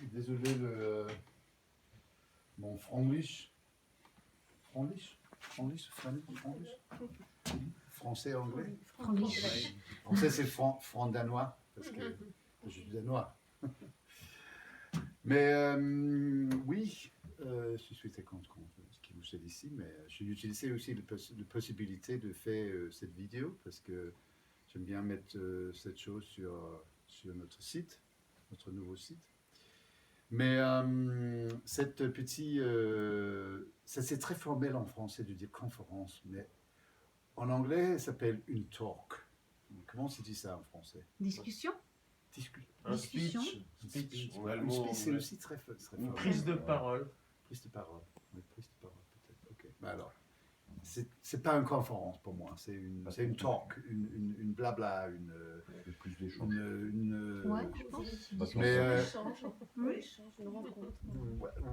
Désolé, mon franglish. Franglish. Français, anglais. Franglish. Français, c'est franc-danois, parce que je suis danois. Mais oui, je suis très content de ce qui vous est ici, mais j'ai utilisé aussi la possibilité de faire cette vidéo, parce que j'aime bien mettre cette chose sur notre site, notre nouveau site. Mais cette petite, c'est très formel en français de dire conférence, mais en anglais, ça s'appelle une talk. Comment se dit ça en français? Discussion. Un Discussion. speech. On a le Un mot speech, c'est anglais. aussi très Une fort. prise de parole. Prise de parole. Oui, prise de parole, peut-être. Ok. Ben alors, c'est pas une conférence pour moi, c'est une talk, une blabla, Plus d'échanges. Ouais, je pense. Mais, une rencontre.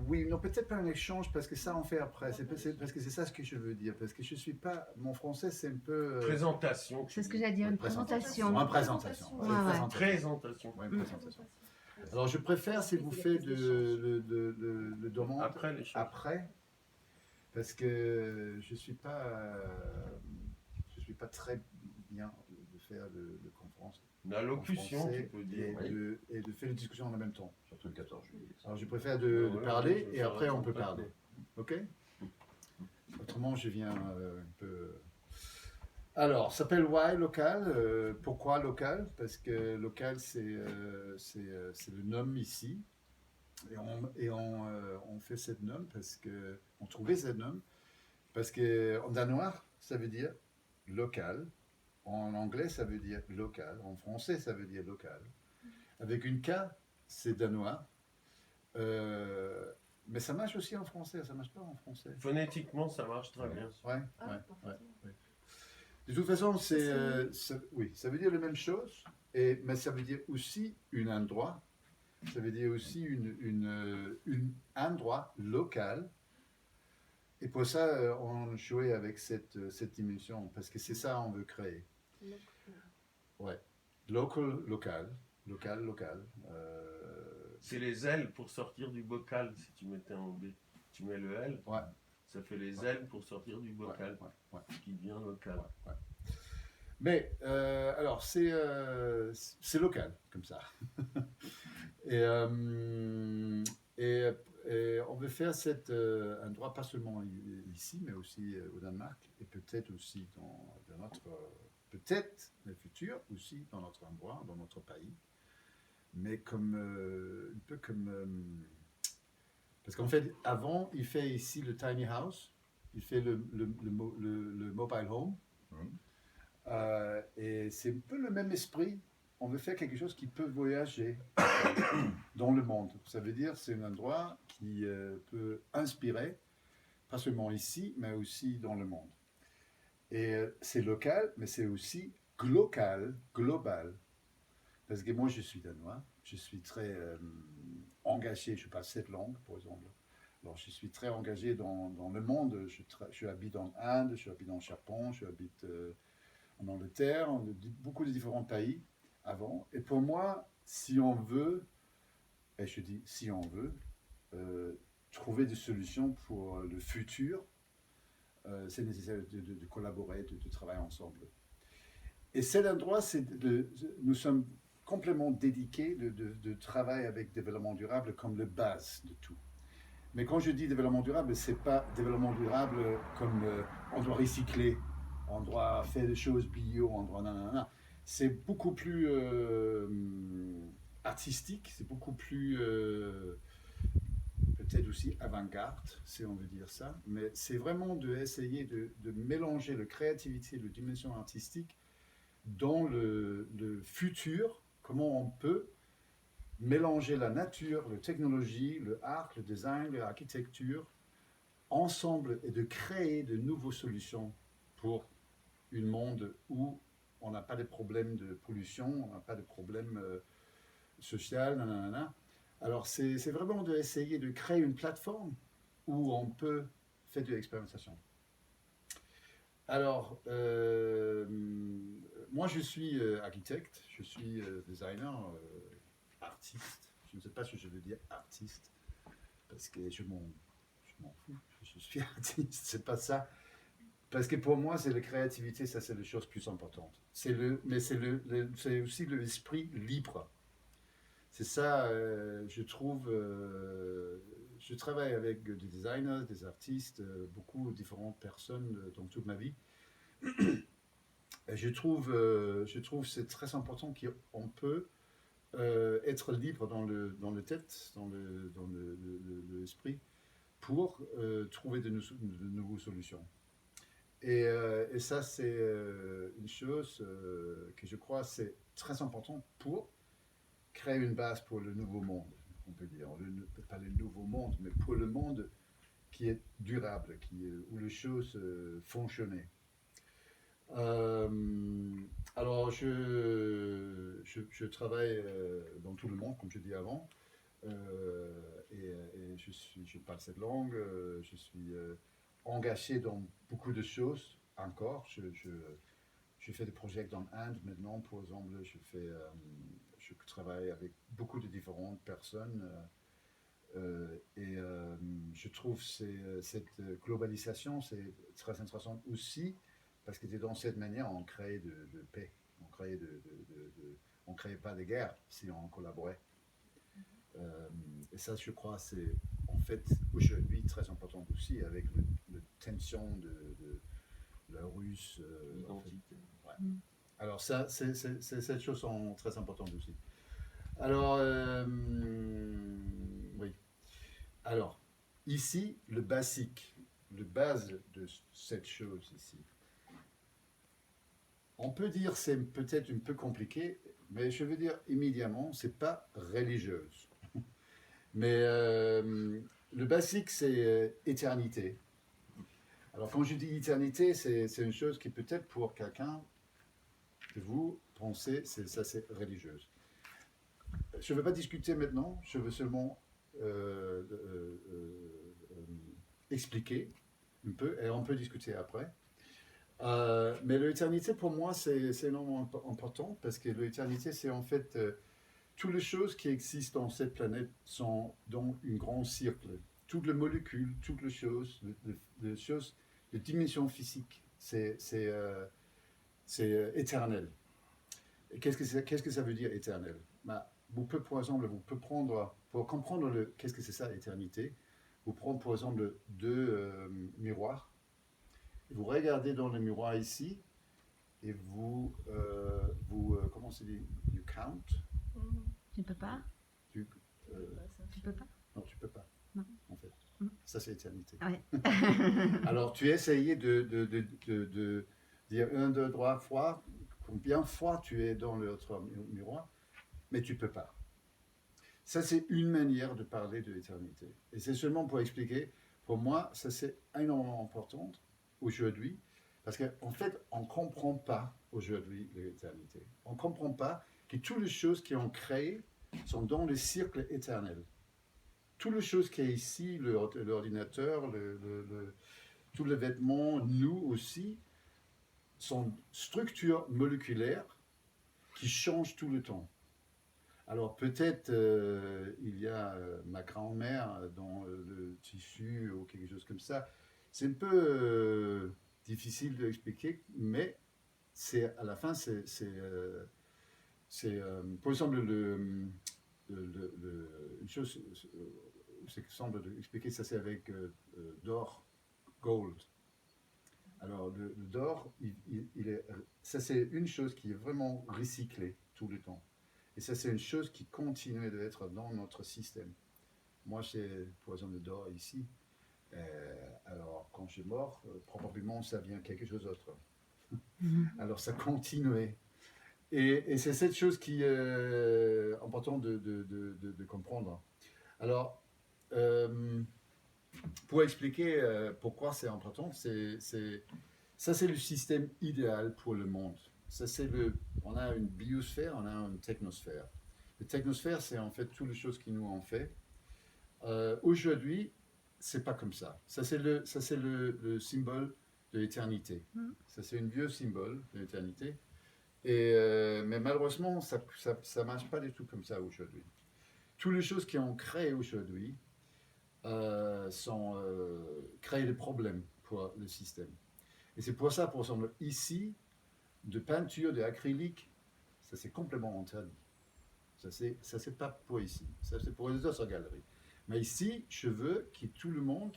oui, non, peut-être pas un échange, parce que ça on fait après. Parce que c'est ça ce que je veux dire. Parce que je suis pas. Mon français, c'est un peu. Présentation. C'est ce que j'allais dire, une présentation. Une présentation. Ouais, ouais. Présentation. Ouais, une présentation. Alors, je préfère si vous faites le demande Après l'échange. après, parce que je suis pas très bien de faire de conférences. La locution, en français tu peux dire. et de faire les discussions en même temps. Surtout le 14 juillet. Alors, je préfère de Ouais, parler je vais et faire après on peut attention. parler. Ok? Autrement, je viens un peu. Alors, ça s'appelle Why local. Pourquoi local? Parce que local, c'est le nom ici. Et on fait cette nom parce que on trouvait cette nom parce que en danois, ça veut dire local. En anglais, ça veut dire local. En français, ça veut dire local. Avec une K, c'est danois. Mais ça marche aussi en français, ça marche pas en français. Phonétiquement, ça marche très bien. Ouais. De toute façon, oui, ça veut dire la même chose, mais ça veut dire aussi un endroit. Ça veut dire aussi un endroit local. Et pour ça, on jouait avec cette dimension, parce que c'est ça qu'on veut créer. Ouais. Local. C'est les ailes pour sortir du bocal, si tu mettais en B. Tu mets le L, Ouais. ça fait les ailes pour sortir du bocal, Ouais. qui devient local. Ouais. Mais, alors, c'est local, comme ça. et on veut faire cet endroit, pas seulement ici, mais aussi au Danemark, et peut-être aussi dans notre, peut-être le futur, aussi dans notre endroit, dans notre pays. Mais comme, un peu comme... parce qu'en fait, avant, il fait ici le tiny house, il fait le mobile home. Et c'est un peu le même esprit. On veut faire quelque chose qui peut voyager dans le monde. Ça veut dire c'est un endroit qui peut inspirer, pas seulement ici, mais aussi dans le monde. Et c'est local, mais c'est aussi global. Parce que moi, je suis danois, je suis très engagé, je parle 7 langues, par exemple. Alors, je suis très engagé dans le monde. Je habite en Inde, je habite en Japon, je habite en Angleterre, beaucoup de différents pays avant. Et pour moi, si on veut, et je dis si on veut, trouver des solutions pour le futur, c'est nécessaire de collaborer, de travailler ensemble. Et cet endroit, nous sommes complètement dédiés de travail avec développement durable comme le base de tout. Mais quand je dis développement durable, ce n'est pas développement durable comme on doit recycler, on doit faire des choses bio, on doit nanana. C'est beaucoup plus artistique, c'est beaucoup plus peut-être aussi avant-garde, si on veut dire ça. Mais c'est vraiment d'essayer de mélanger la créativité, la dimension artistique dans le futur, comment on peut mélanger la nature, la technologie, le art, le design, l'architecture, ensemble et de créer de nouvelles solutions pour un monde où on n'a pas de problème de pollution, on n'a pas de problème social, nanana. Alors c'est vraiment d'essayer de créer une plateforme où on peut faire de l'expérimentation. Alors, moi je suis architecte, je suis designer, artiste, Je ne sais pas si je veux dire artiste, parce que je m'en fous. Je suis artiste, c'est pas ça. Parce que pour moi, c'est la créativité, ça c'est la chose plus importante. Mais c'est aussi l'esprit libre. C'est ça, je trouve. Je travaille avec des designers, des artistes, beaucoup de différentes personnes dans toute ma vie. Et je trouve c'est très important qu'on peut être libre dans le tête, dans l'esprit, pour trouver de nouvelles solutions. Et ça, c'est une chose que je crois c'est très important pour créer une base pour le nouveau monde, on peut dire. Pas le nouveau monde, mais pour le monde qui est durable, où les choses fonctionnent. Alors, je travaille dans tout le monde, comme je dis avant, et je parle cette langue, je suis engagé dans beaucoup de choses encore. Je fais des projets dans l'Inde maintenant, par exemple. Je travaille avec beaucoup de différentes personnes et je trouve cette globalisation, c'est très intéressant aussi parce que dans cette manière, on crée de paix, on crée pas de guerre si on collaborait. Et ça, je crois, c'est en fait aujourd'hui très important aussi avec la tension de la Russe. L'identité. Ouais. Alors ça, ces choses sont très importantes aussi. Alors, oui. Alors, ici, le basique, le base de cette chose ici. On peut dire c'est peut-être un peu compliqué, mais je veux dire immédiatement, c'est pas religieuse. Mais le basique, c'est éternité. Alors, quand je dis éternité, c'est une chose qui peut-être pour quelqu'un de vous pensez, ça c'est religieuse. Je ne veux pas discuter maintenant, je veux seulement expliquer un peu, et on peut discuter après. Mais l'éternité, pour moi, c'est énormément important, parce que l'éternité, c'est en fait toutes les choses qui existent dans cette planète sont dans un grand cercle. Toutes les molécules, toutes les choses, les dimensions physiques, c'est éternel. Et qu'est-ce que ça veut dire éternel? Vous pouvez, par exemple, pour comprendre qu'est-ce que c'est ça, l'éternité, vous prenez, par exemple, deux miroirs, et vous regardez dans le miroir ici, et vous comment c'est dit? You count? Tu ne peux pas? Tu peux pas? Non, tu peux pas. Non. En fait. Ça, c'est l'éternité. Ouais. Alors, tu essayais de dire 1, 2, 3 fois, combien de fois tu es dans l'autre miroir, mais tu ne peux pas. Ça, c'est une manière de parler de l'éternité. Et c'est seulement pour expliquer, pour moi, ça c'est énormément important aujourd'hui, parce qu'en fait, on ne comprend pas aujourd'hui l'éternité. On ne comprend pas que toutes les choses qui ont créé sont dans le cercle éternel. Toutes les choses qui est ici, l'ordinateur, tous les vêtements, nous aussi, sont structures moléculaires qui changent tout le temps. Alors peut-être il y a ma grand-mère dans le tissu ou quelque chose comme ça. C'est un peu difficile de expliquer, mais à la fin, c'est par exemple une chose c'est que semble expliquer ça, c'est avec d'or, gold. Alors le d'or, ça c'est une chose qui est vraiment recyclée tout le temps. Et ça c'est une chose qui continue d'être dans notre système. Moi j'ai par exemple le d'or ici. Alors quand je suis mort, probablement ça vient quelque chose d'autre. Alors ça continue. Et c'est cette chose qui est importante de comprendre. Alors, pour expliquer pourquoi c'est important, ça c'est le système idéal pour le monde. On a une biosphère, on a une technosphère. La technosphère, c'est en fait toutes les choses qui nous ont fait. Aujourd'hui, c'est pas comme ça. Ça c'est le symbole de l'éternité. Ça c'est un vieux symbole de l'éternité. Mais malheureusement, ça marche pas du tout comme ça aujourd'hui. toutes les choses qui ont créé aujourd'hui créent des problèmes pour le système. Et c'est pour ça, par exemple, ici, de peinture, d'acrylique, ça c'est complètement interdit. Ça c'est pas pour ici. Ça c'est pour les autres galeries. Mais ici, je veux que tout le monde,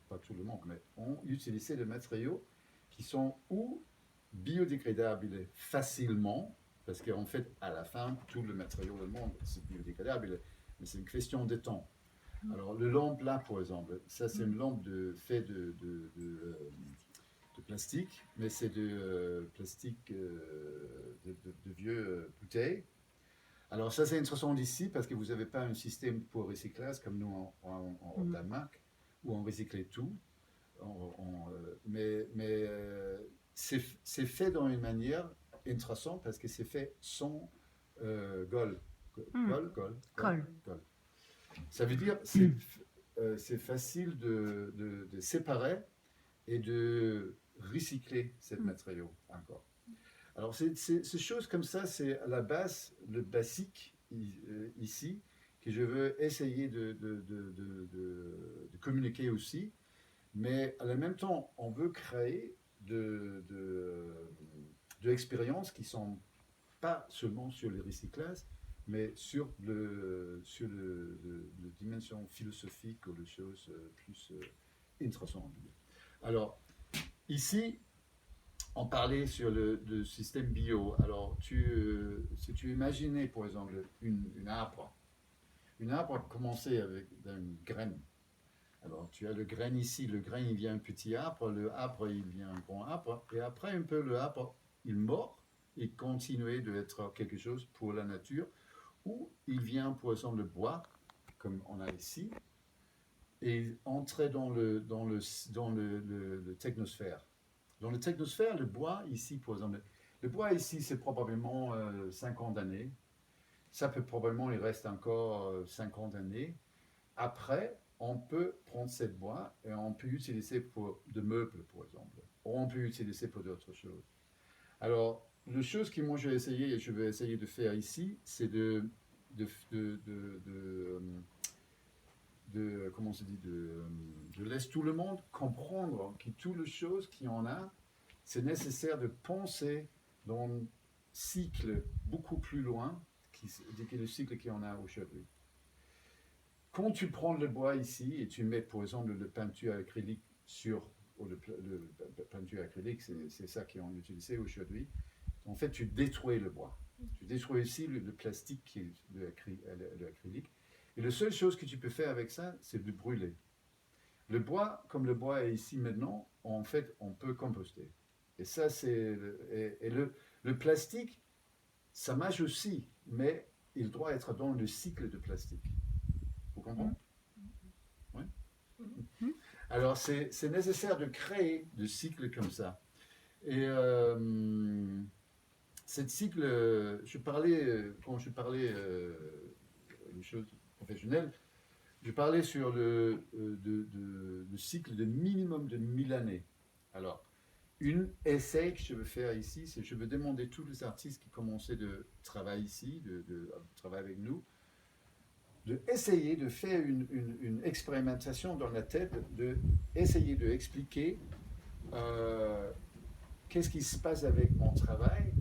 pas tout le monde, mais on utilise des matériaux qui sont ou biodégradables facilement, parce qu'en fait, à la fin, tout le matériau du monde, c'est biodégradable, mais c'est une question de temps. Alors, le lampe là, par exemple, ça c'est une lampe faite de plastique, mais c'est de plastique de vieux bouteilles. Alors ça c'est intéressant d'ici parce que vous n'avez pas un système pour recyclage comme nous en Danemark, où on recycle tout. Mais c'est fait dans une manière intéressante parce que c'est fait sans colle. Colle. Ça veut dire c'est facile de séparer et de recycler ce matériau encore. Alors, ces choses comme ça, c'est à la base, le basique ici, que je veux essayer de communiquer aussi. Mais à la même temps, on veut créer de expériences qui ne sont pas seulement sur le recyclage, mais sur la dimension philosophique ou les choses plus intéressantes. Alors, ici, on parlait sur le système bio. Alors, si tu imaginais, par exemple, une arbre a commencé avec une graine. Alors, tu as le grain ici, le grain, il vient un petit arbre, le arbre, il vient un grand arbre, et après, un peu, le arbre, il mord, il continue d'être quelque chose pour la nature, ou il vient, par exemple, le bois, comme on a ici, et entrer dans le technosphère. Dans le technosphère, le bois ici, par exemple, le bois ici, c'est probablement 50 années. Ça peut probablement, il reste encore 50 années. Après, on peut prendre ce bois et on peut l'utiliser pour des meubles, par exemple. Ou on peut l'utiliser pour d'autres choses. Alors, la chose que moi je vais essayer et je vais essayer de faire ici, c'est de comment on se dit, de laisser tout le monde comprendre que toutes les choses qu'il y en a, c'est nécessaire de penser dans un cycle beaucoup plus loin que le cycle qu'il y en a aujourd'hui. Quand tu prends le bois ici et tu mets, par exemple, le peinture acrylique le peinture acrylique, c'est ça qu'on utilise aujourd'hui. En fait, tu détruis le bois. Tu détruis ici le plastique qui est l'acrylique. Et la seule chose que tu peux faire avec ça, c'est de brûler. Le bois, comme le bois est ici maintenant, en fait, on peut composter. Et ça, le plastique, ça marche aussi, mais il doit être dans le cycle de plastique. Vous comprenez? Oui. Alors, c'est nécessaire de créer des cycles comme ça. Et cette cycle, quand je parlais des choses professionnelles, je parlais sur le cycle de minimum de 1000 années. Alors, une essai que je veux faire ici, c'est que je veux demander à tous les artistes qui commençaient de travailler ici, de travailler avec nous, d'essayer de faire une expérimentation dans la tête, d'essayer d'expliquer qu'est-ce qui se passe avec mon travail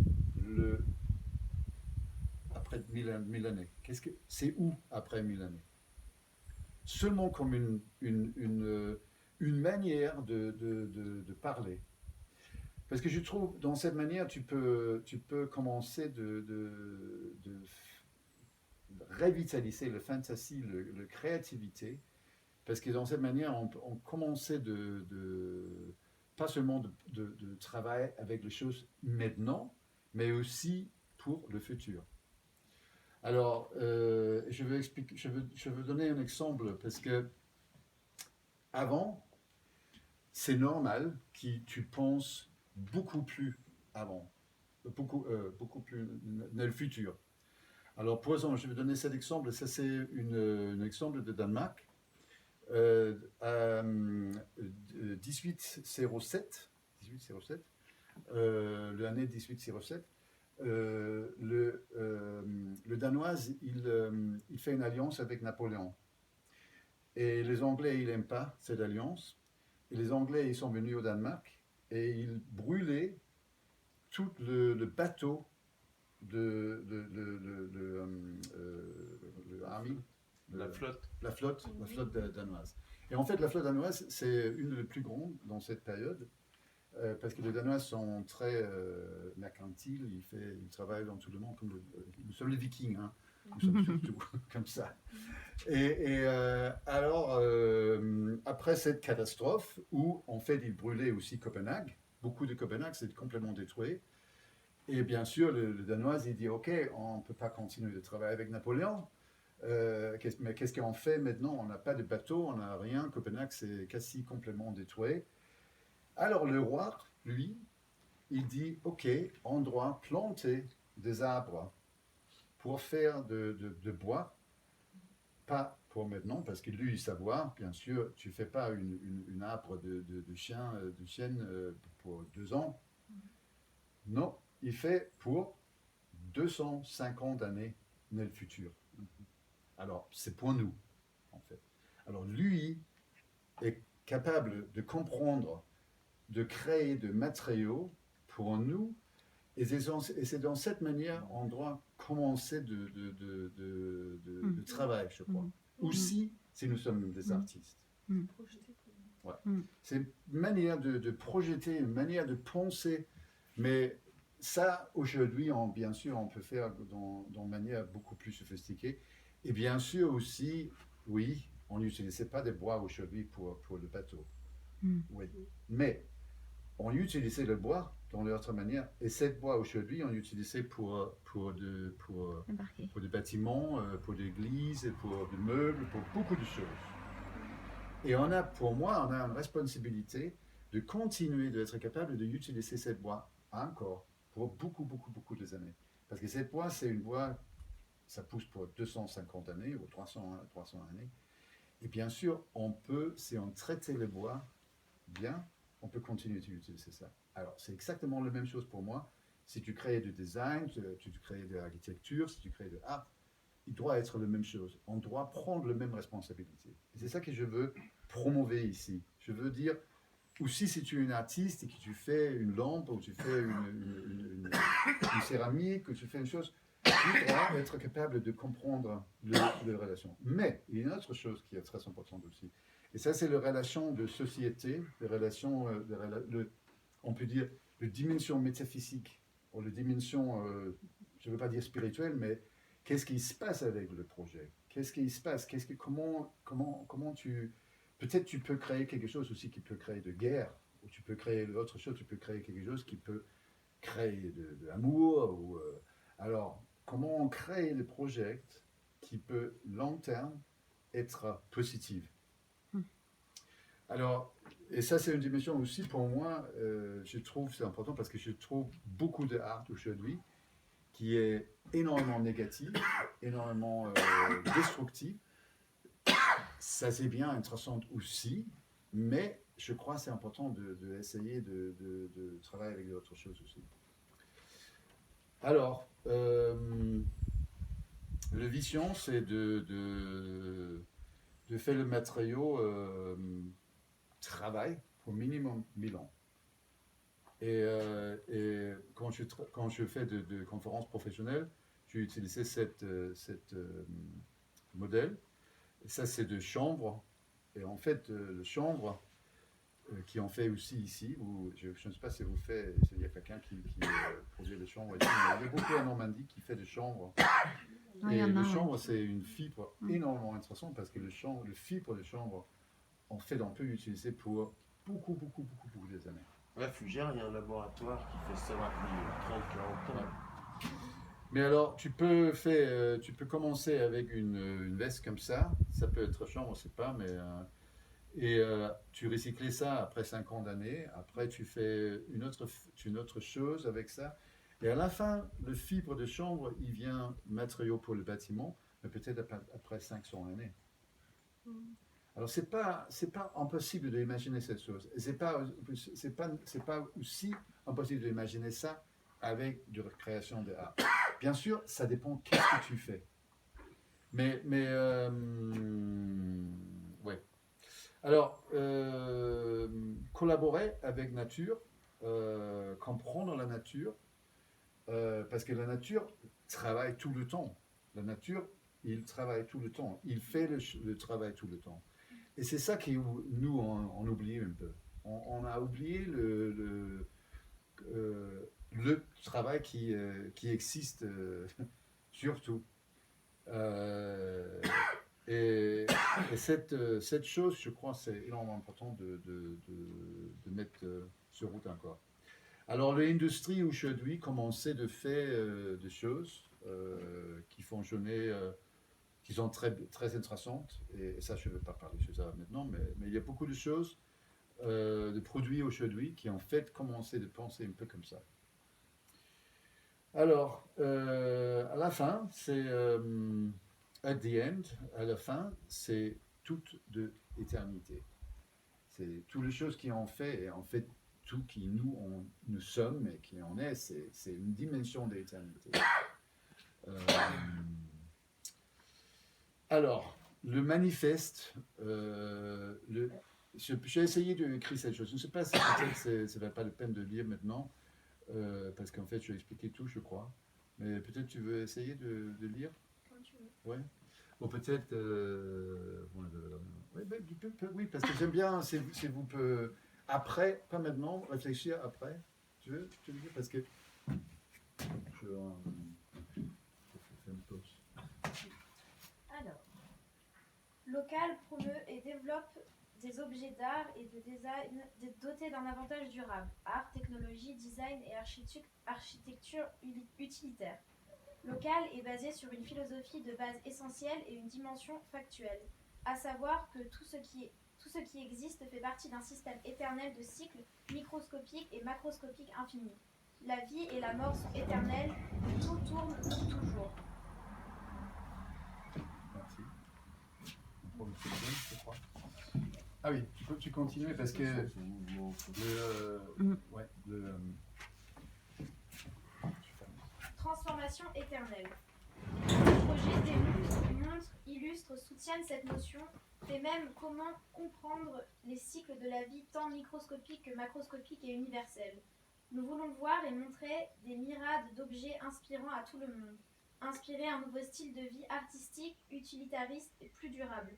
après 1000 années. C'est où après 1000 années? Seulement comme une manière de parler. Parce que je trouve, dans cette manière, tu peux commencer de revitaliser le fantasy, la créativité, parce que dans cette manière, on commençait pas seulement de travailler avec les choses maintenant, mais aussi pour le futur. Alors, je veux donner un exemple, parce que avant, c'est normal que tu penses beaucoup plus avant, beaucoup plus dans le futur. Alors, pour exemple, je vais donner cet exemple. Ça, c'est un exemple de Danemark. 1807, l'année 1807, le Danois, il fait une alliance avec Napoléon. Et les Anglais, ils n'aiment pas cette alliance. Et les Anglais, ils sont venus au Danemark et ils brûlaient tout le bateau de l'armée, La flotte. la flotte danoise. Et en fait, la flotte danoise, c'est une des plus grandes dans cette période, parce que les Danois sont très mercantiles, ils travaillent dans tout le monde, comme nous sommes les Vikings, hein. Nous sommes surtout comme ça. Alors, après cette catastrophe, où en fait ils brûlaient aussi Copenhague, beaucoup de Copenhague s'est complètement détruit. Et bien sûr, le Danois, il dit, OK, on ne peut pas continuer de travailler avec Napoléon. Mais qu'est-ce qu'on fait maintenant? On n'a pas de bateau, on n'a rien. Copenhague, c'est quasi complètement détruit. Alors le roi, lui, il dit, OK, on doit planter des arbres pour faire de bois. Pas pour maintenant, parce que lui, il savoir, bien sûr, tu ne fais pas une arbre de chêne pour 2 ans. Non, il fait pour 250 années dans le futur. Alors, c'est pour nous, en fait. Alors, lui est capable de comprendre, de créer des matériaux pour nous, et c'est dans cette manière qu'on doit commencer de travail, je crois. Aussi, si nous sommes des artistes. Ouais. C'est une manière de projeter, une manière de penser, mais ça, aujourd'hui, bien sûr, on peut faire d'une manière beaucoup plus sophistiquée. Et bien sûr aussi, oui, on n'utilisait pas des bois aujourd'hui pour le bateau. Oui. Mais on utilisait le bois dans l'autre manière. Et cette bois aujourd'hui, on l'utilisait pour des bâtiments, pour des églises, pour des meubles, pour beaucoup de choses. Et pour moi, on a une responsabilité de continuer d'être capable d'utiliser cette bois encore pour beaucoup des années. Parce que cette bois, c'est une bois, ça pousse pour 250 années ou 300 années. Et bien sûr, si on traitait le bois bien, on peut continuer d'utiliser ça. Alors, c'est exactement la même chose pour moi. Si tu crées du design, tu crées de l'architecture, si tu crées de l'art, il doit être la même chose. On doit prendre la même responsabilité. Et c'est ça que je veux promouvoir ici. Je veux dire, aussi si tu es un artiste et que tu fais une lampe, ou tu fais une céramique, ou tu fais une chose, tu dois être capable de comprendre les relations. Mais il y a une autre chose qui est très importante aussi. Et ça, c'est les relations de société, les relations, on peut dire, les dimensions métaphysiques, ou les dimensions, je ne veux pas dire spirituelles, mais qu'est-ce qui se passe avec le projet? Qu'est-ce qui se passe? Comment tu... Peut-être tu peux créer quelque chose aussi qui peut créer de guerre, ou tu peux créer autre chose, tu peux créer quelque chose qui peut créer de l'amour. Alors, comment on crée des projets qui peut, long terme, être positifs? Alors, et ça c'est une dimension aussi pour moi, je trouve c'est important parce que je trouve beaucoup d'art aujourd'hui qui est énormément négatif, énormément destructif. Ça c'est bien intéressant aussi, mais je crois que c'est important d'essayer de travailler avec d'autres choses aussi. Alors, le vision c'est de faire le matériau travail pour minimum 1000 ans. Et quand je fais de conférences professionnelles, j'ai utilisé cette modèle. Et ça, c'est de chambre. Et en fait, le chambre, qui en fait aussi ici, je ne sais pas si vous faites, il y a quelqu'un qui produit des chambres ici, mais il y a beaucoup en Normandie qui fait des chambres. Et le chanvre, c'est une fibre énormément intéressante parce que le fibre de chanvre, en fait, on peut l'utiliser pour beaucoup des années. Ouais, Fougères, il y a un laboratoire qui fait ça depuis 30-40 ans. Ouais. Mais alors, tu peux commencer avec une veste comme ça peut être chanvre, on ne sait pas, mais... tu recycles ça après 50 années, après tu fais une autre chose avec ça. Et à la fin, le fibre de chanvre, il vient matériau pour le bâtiment, mais peut-être après 500 années. Alors, c'est pas impossible d'imaginer cette chose. Et c'est pas aussi impossible d'imaginer ça avec de la création d'art. Bien sûr, ça dépend qu'est-ce que tu fais. Mais ouais. Alors, collaborer avec nature, comprendre la nature, parce que la nature travaille tout le temps. La nature, il travaille tout le temps. Il fait le travail tout le temps. Et c'est ça que nous, on oublie un peu. On a oublié le travail qui existe surtout. Et cette chose, je crois, c'est énormément important de mettre sur route encore. Alors, l'industrie aujourd'hui commençait de faire des choses qui fonctionnaient, qui sont très, très intéressantes. Et ça, je ne vais pas parler de ça maintenant, mais il y a beaucoup de choses, de produits aujourd'hui qui en fait commencé de penser un peu comme ça. Alors, à la fin, c'est at the end, à la fin, c'est toute de éternité. C'est toutes les choses qui ont fait, et en fait, tout qui nous sommes et qui en est, c'est une dimension d'éternité. Alors, le manifeste, j'ai essayé d'écrire cette chose. Je ne sais pas si peut-être ça ne va pas la peine de lire maintenant, parce qu'en fait, je vais expliquer tout, je crois. Mais peut-être tu veux essayer de lire? Quand tu veux. Ouais. Bon, peut-être. Oui, parce que j'aime bien, si vous pouvez, après, pas maintenant, réfléchir après. Tu veux le dire? Parce que. Je vais faire une pause. Alors, local promeut et développe des objets d'art et de design dotés d'un avantage durable, art, technologie, design et architecture utilitaire. Local est basé sur une philosophie de base essentielle et une dimension factuelle, à savoir que tout ce qui existe fait partie d'un système éternel de cycles microscopiques et macroscopiques infinis. La vie et la mort sont éternelles, tout tourne toujours. Merci. Je crois. Ah oui, tu continues parce que Transformation éternelle. Le projet démontre, illustre, soutiennent cette notion, fait même comment comprendre les cycles de la vie tant microscopiques que macroscopiques et universels. Nous voulons voir et montrer des myriades d'objets inspirants à tout le monde, inspirer un nouveau style de vie artistique, utilitariste et plus durable.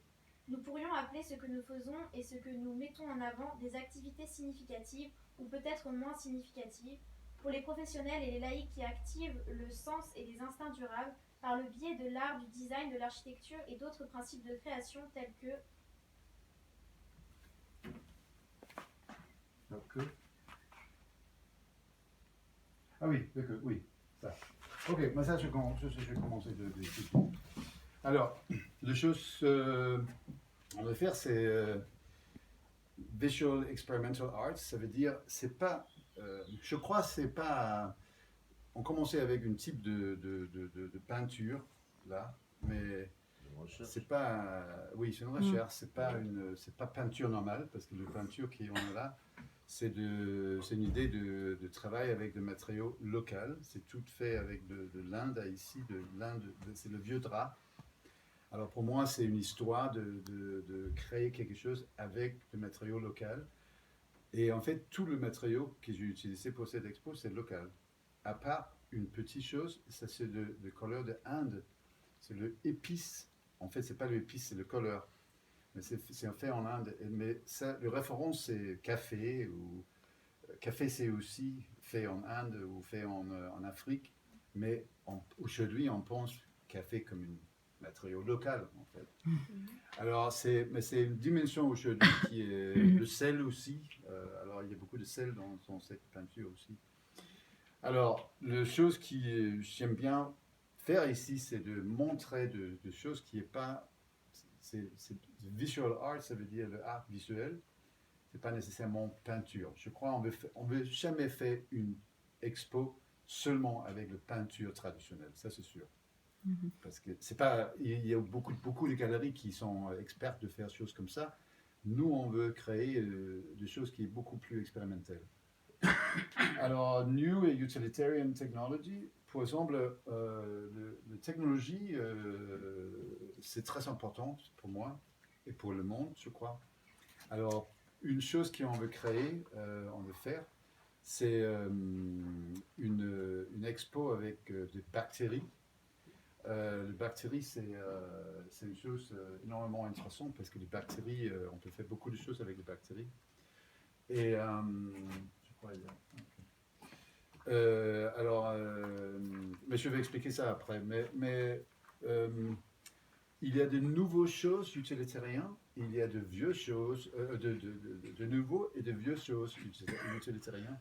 Nous pourrions appeler ce que nous faisons et ce que nous mettons en avant des activités significatives ou peut-être moins significatives pour les professionnels et les laïcs qui activent le sens et les instincts durables par le biais de l'art, du design, de l'architecture et d'autres principes de création tels que Ah oui, d'accord, oui, ça. Ok, mais ça, je vais commencer de Alors, les choses on va faire, c'est Visual Experimental Arts, ça veut dire, c'est pas, je crois, c'est pas, on commençait avec un type de peinture, là, mais c'est pas, oui, c'est une recherche, c'est pas peinture normale, parce que la peinture qu'on a là, c'est une idée de travail avec des matériaux locaux, c'est tout fait avec de l'Inde ici, c'est le vieux drap. Alors pour moi, c'est une histoire de créer quelque chose avec des matériaux locaux. Et en fait, tout le matériau que j'ai utilisé pour cette expo, c'est local. À part une petite chose, ça c'est de couleur de Inde. C'est le épice. En fait, c'est pas l'épice, c'est le couleur. Mais c'est fait en Inde. Mais ça, le référence, c'est café. Café, c'est aussi fait en Inde ou fait en Afrique. Mais aujourd'hui, on pense café comme une matériau local, en fait. Alors, c'est une dimension aujourd'hui qui est le sel aussi. Alors, il y a beaucoup de sel dans cette peinture aussi. Alors, la chose que j'aime bien faire ici, c'est de montrer des choses qui n'est pas... C'est visual art, ça veut dire l'art visuel. C'est pas nécessairement peinture. Je crois on veut jamais faire une expo seulement avec la peinture traditionnelle, ça c'est sûr. Parce que c'est pas, il y a beaucoup de galeries qui sont expertes de faire des choses comme ça. Nous, on veut créer des choses qui sont beaucoup plus expérimentales. Alors, New et Utilitarian Technology, par exemple, la technologie, c'est très important pour moi et pour le monde, je crois. Alors, une chose qu'on veut créer, on veut faire, c'est une expo avec des bactéries. Les bactéries, c'est une chose énormément intéressante parce que les bactéries, on peut faire beaucoup de choses avec les bactéries. Et je crois dire. Mais je vais expliquer ça après. Mais il y a de nouvelles choses utilitariennes, il y a de vieux choses, de nouveaux et de vieux choses utilitariennes.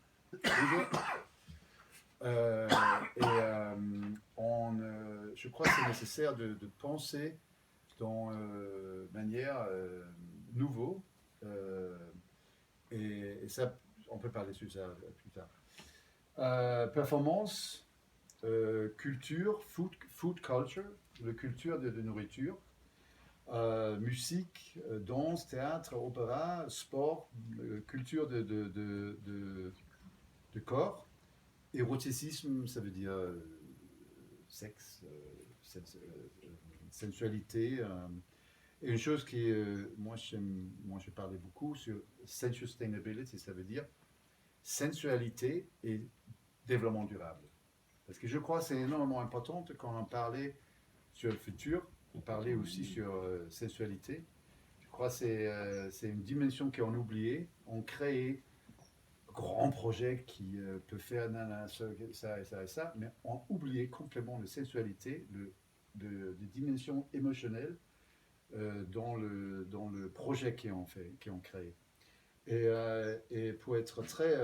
Je crois que c'est nécessaire de penser dans manière nouveau. Et ça, on peut parler sur ça plus tard. Performance, culture, food culture, la culture de nourriture, musique, danse, théâtre, opéra, sport, culture de corps. Éroticisme, ça veut dire sexe, sensualité. Et une chose qui, moi je parlais beaucoup sur sustainability, ça veut dire sensualité et développement durable. Parce que je crois que c'est énormément important quand on parlait sur le futur, on parlait aussi sur sensualité. Je crois que c'est une dimension qu'on a oubliée. On crée grand projet qui peut faire ça et ça et ça, mais on oublié complètement la sensualité, de dimension émotionnelle dans le projet qu'ils ont créé. Et pour être très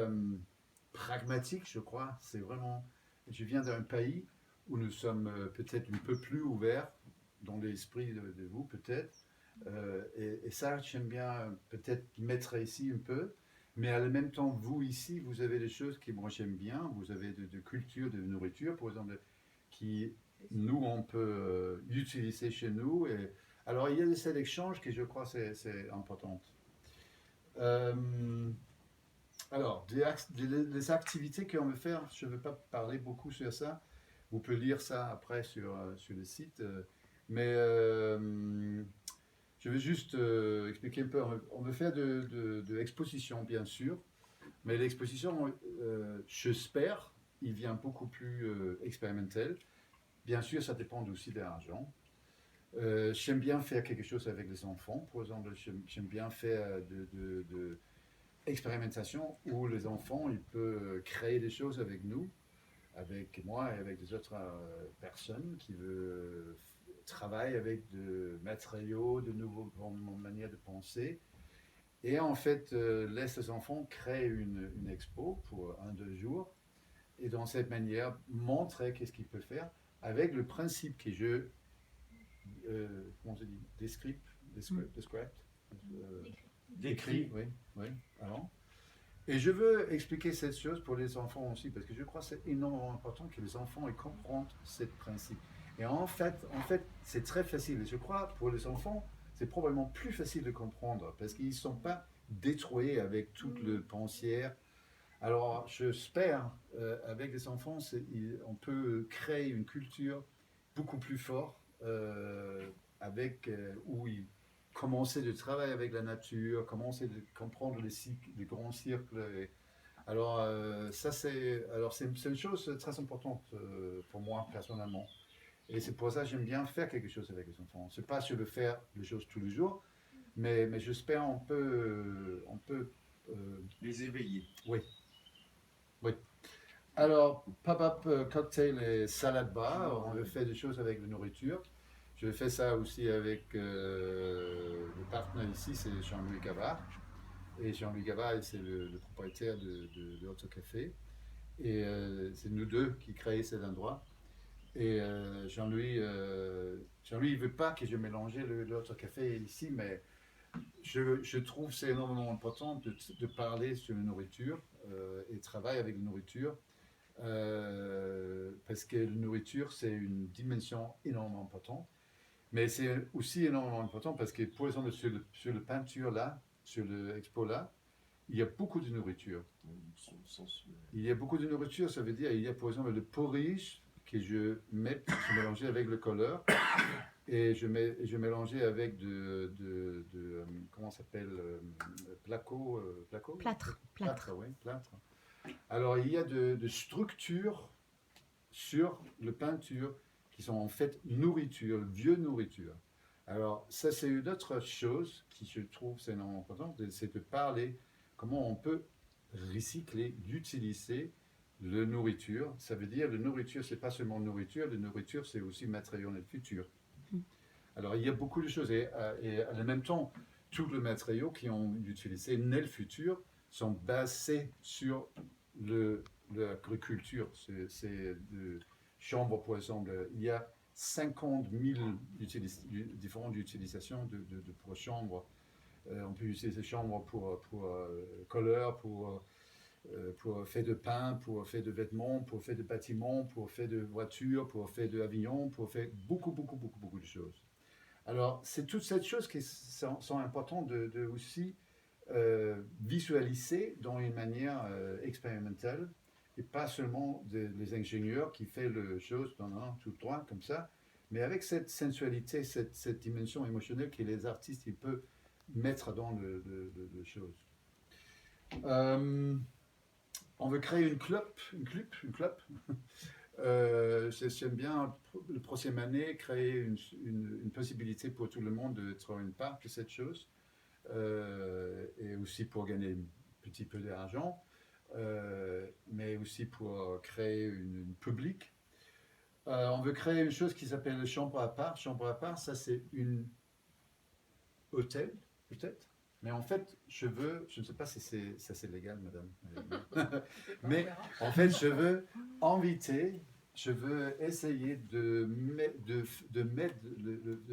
pragmatique, je crois, c'est vraiment, je viens d'un pays où nous sommes peut-être un peu plus ouverts dans l'esprit de vous, peut-être, et ça, j'aime bien peut-être mettre ici un peu. Mais en même temps, vous ici, vous avez des choses que moi j'aime bien. Vous avez de culture, de nourriture, par exemple, qui nous, on peut utiliser chez nous. Et, alors, il y a cet échange que je crois c'est important. Alors, des activités qu'on veut faire, je ne veux pas parler beaucoup sur ça. Vous pouvez lire ça après sur le site. Mais je vais juste expliquer un peu. On veut faire de l'exposition, bien sûr, mais l'exposition, j'espère, il vient beaucoup plus expérimental. Bien sûr, ça dépend aussi de l'argent. J'aime bien faire quelque chose avec les enfants. Par exemple, j'aime bien faire de expérimentation où les enfants, ils peuvent créer des choses avec nous, avec moi et avec des autres personnes qui veulent travailler avec de matériaux, de nouvelles manières de penser. Et en fait, laisse les enfants créer une expo pour 1-2 jours. Et dans cette manière, montrer qu'est-ce qu'ils peuvent faire avec le principe que je, comment se dit, describe, décrit, oui, avant. Et je veux expliquer cette chose pour les enfants aussi, parce que je crois que c'est énormément important que les enfants ils comprennent ce principe. Et en fait, c'est très facile. Et je crois pour les enfants, c'est probablement plus facile de comprendre, parce qu'ils ne sont pas détruits avec toute le pensière. Alors, j'espère, avec les enfants, on peut créer une culture beaucoup plus forte, où ils commencer de travailler avec la nature, commencer de comprendre les grands cercles. Alors, c'est une chose très importante pour moi personnellement. Et c'est pour ça que j'aime bien faire quelque chose avec les enfants. C'est pas je veux faire les choses tous les jours, mais j'espère on peut les éveiller. Oui. Alors, pop-up cocktail et salade bar, on veut faire des choses avec la nourriture. Je fais ça aussi avec le partenaire ici, c'est Jean-Louis Gavard. Et Jean-Louis Gavard, c'est le propriétaire de Autocafé. Et c'est nous deux qui créons cet endroit. Et Jean-Louis, il ne veut pas que je mélange l'Autocafé ici, mais je trouve que c'est énormément important de parler sur la nourriture et travailler avec la nourriture. Parce que la nourriture, c'est une dimension énormément importante. Mais c'est aussi énormément important parce que, par exemple, sur le peinture là, sur l'expo là, il y a beaucoup de nourriture. Sensuel. Il y a beaucoup de nourriture, ça veut dire, il y a par exemple le porridge que je mélangeais avec le colleur et je mélangeais avec comment ça s'appelle, placo, Plâtre. oui, plâtre. Alors il y a de structures sur le peinture qui sont en fait nourriture, vieux nourriture. Alors ça c'est une autre chose qui je trouve c'est énormément important, c'est de parler comment on peut recycler, utiliser la nourriture. Ça veut dire la nourriture c'est pas seulement nourriture, la nourriture c'est aussi matériau dans le futur. Alors il y a beaucoup de choses et en même temps tous les matériaux qui ont utilisé dans le futur sont basés sur l'agriculture. C'est de chambres, par exemple, il y a 50 000 différentes utilisations pour chambres. On peut utiliser chambres pour couleur, pour faire de pain, pour faire de vêtements, pour faire de bâtiments, pour faire de voitures, pour faire d'avions, pour faire beaucoup de choses. Alors, c'est toutes ces choses qui sont importantes de aussi visualiser dans une manière expérimentale et pas seulement les ingénieurs qui font les choses dans un tout droit comme ça, mais avec cette sensualité, cette dimension émotionnelle que les artistes ils peuvent mettre dans les choses. On veut créer une club. J'aime bien la prochaine année créer une possibilité pour tout le monde d'être une part de cette chose et aussi pour gagner un petit peu d'argent, mais aussi pour créer une public. On veut créer une chose qui s'appelle le chambre à part. Chambre à part, ça c'est une hôtel peut-être. Mais en fait, je ne sais pas si c'est légal, madame. Mais en fait, je veux essayer de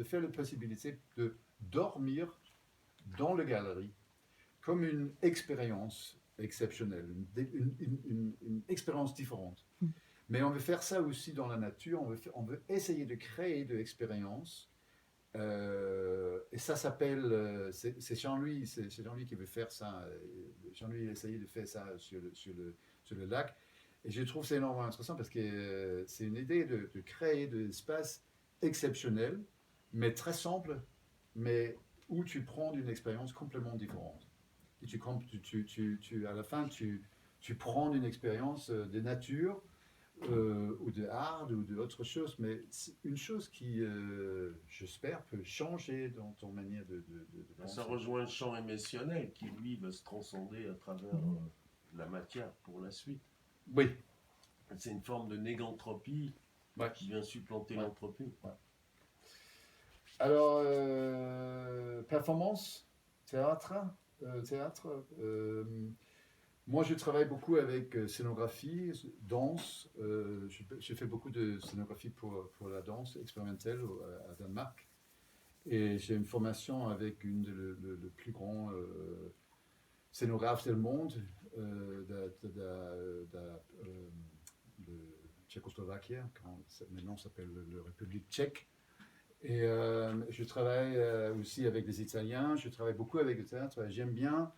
faire la possibilité de dormir dans la galerie comme une expérience exceptionnelle, une expérience différente. Mais on veut faire ça aussi dans la nature, on veut essayer de créer de l'expérience. Et ça s'appelle, c'est Jean-Louis qui veut faire ça. Jean-Louis a essayé de faire ça sur le lac. Et je trouve c'est énormément intéressant parce que c'est une idée de créer des espaces exceptionnels, mais très simples, mais où tu prends une expérience complètement différente. Et à la fin, tu prends une expérience de nature, ou de art ou d'autres choses, mais c'est une chose qui, j'espère, peut changer dans ton manière de penser. Ça rejoint le champ émotionnel qui, lui, va se transcender à travers la matière pour la suite. Oui. C'est une forme de négantropie qui vient supplanter l'entropie. Ouais. Alors, performance, théâtre. Moi, je travaille beaucoup avec scénographie, danse. J'ai fait beaucoup de scénographie pour la danse expérimentale à Danemark. Et j'ai une formation avec une des plus grands scénographes du monde, de Tchécoslovaquie, maintenant ça s'appelle la République tchèque. Et je travaille aussi avec des Italiens, je travaille beaucoup avec le théâtre. J'aime bien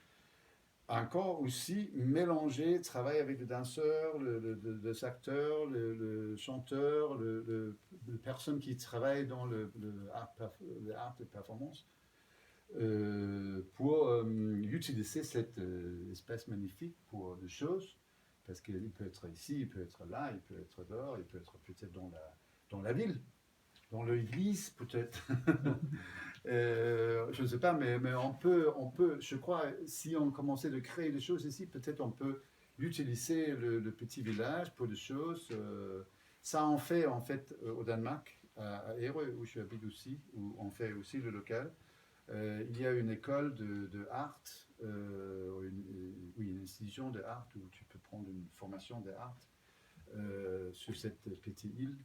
encore aussi mélanger, travailler avec les danseurs, les acteurs, les chanteurs, les personnes qui travaillent dans l'art de performance pour utiliser cet espace magnifique pour des choses, parce qu'il peut être ici, il peut être là, il peut être dehors, il peut être peut-être dans la ville, dans l'église peut-être. Je ne sais pas, mais on peut, je crois, si on commençait de créer des choses ici, peut-être on peut utiliser le petit village pour des choses. Ça en fait au Danemark, à Ærø, où je habite aussi, où on fait aussi le local. Il y a une école de art, une institution de art où tu peux prendre une formation de art sur cette petite île.